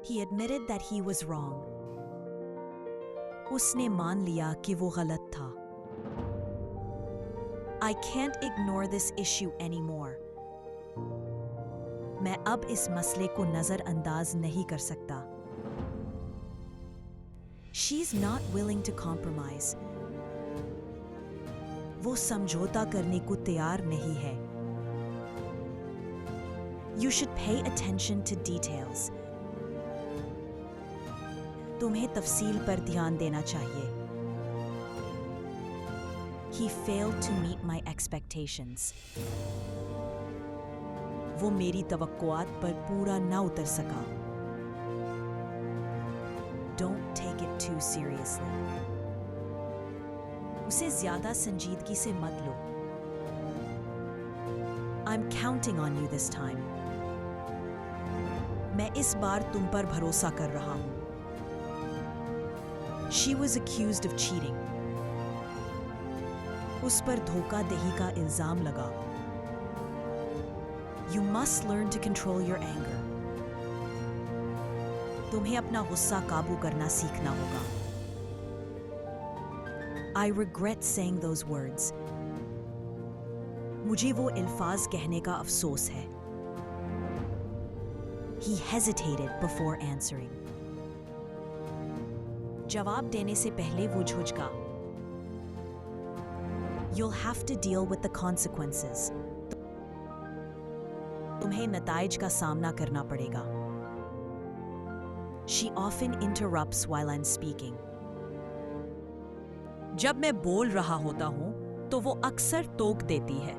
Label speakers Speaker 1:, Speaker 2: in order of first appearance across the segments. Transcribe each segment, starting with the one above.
Speaker 1: He admitted that he was wrong. उसने मान लिया कि वो गलत था. I can't ignore this issue anymore. मैं अब इस मसले को नजरअंदाज नहीं कर सकता. She's not willing to compromise. वो समझौता करने को तैयार नहीं है. You should pay attention to details. तुम्हें तफसील पर ध्यान देना चाहिए. He failed to meet my expectations. वो मेरी तवक्कुआत पर पूरा ना उतर सका. Don't take it too seriously. उसे ज्यादा संजीदगी से मत लो. I'm counting on you this time. मैं इस बार तुम पर भरोसा कर रहा हूं. She was accused of cheating. उस पर धोखाधड़ी का इल्जाम लगा. You must learn to control your anger. तुम्हें अपना गुस्सा काबू करना सीखना होगा. I regret saying those words. मुझे वो अल्फाज कहने का अफसोस है. He hesitated before answering. जवाब देने से पहले वो झुझका. You'll have to deal with the consequences. तुम्हें नताइज का सामना करना पड़ेगा. She often interrupts while I'm speaking. जब मैं बोल रहा होता हूं, तो वो अक्सर टोक देती है.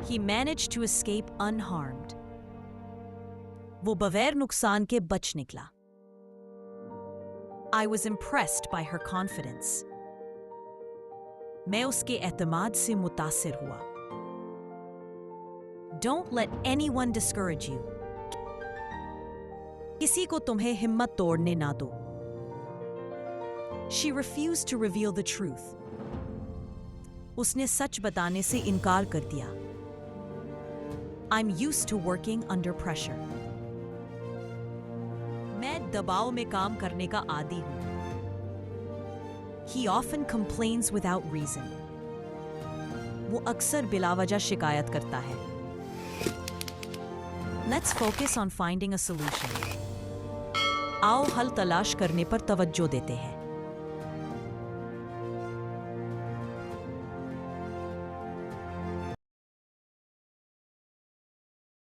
Speaker 1: He managed to escape unharmed. वो बगैर नुकसान के बच निकला. I was impressed by her confidence. मैं उसके एतमाद से मुतासिर हुआ. Don't let anyone discourage you. किसी को तुम्हें हिम्मत तोड़ने ना दो. She refused to reveal the truth. उसने सच बताने से इनकार कर दिया. I'm used to working under pressure. मैं दबाव में काम करने का आदी हूं. He often complains without reason. वो अक्सर बिलावजह शिकायत करता है. Let's focus on finding a solution. आओ हल तलाश करने पर तवज्जो देते हैं.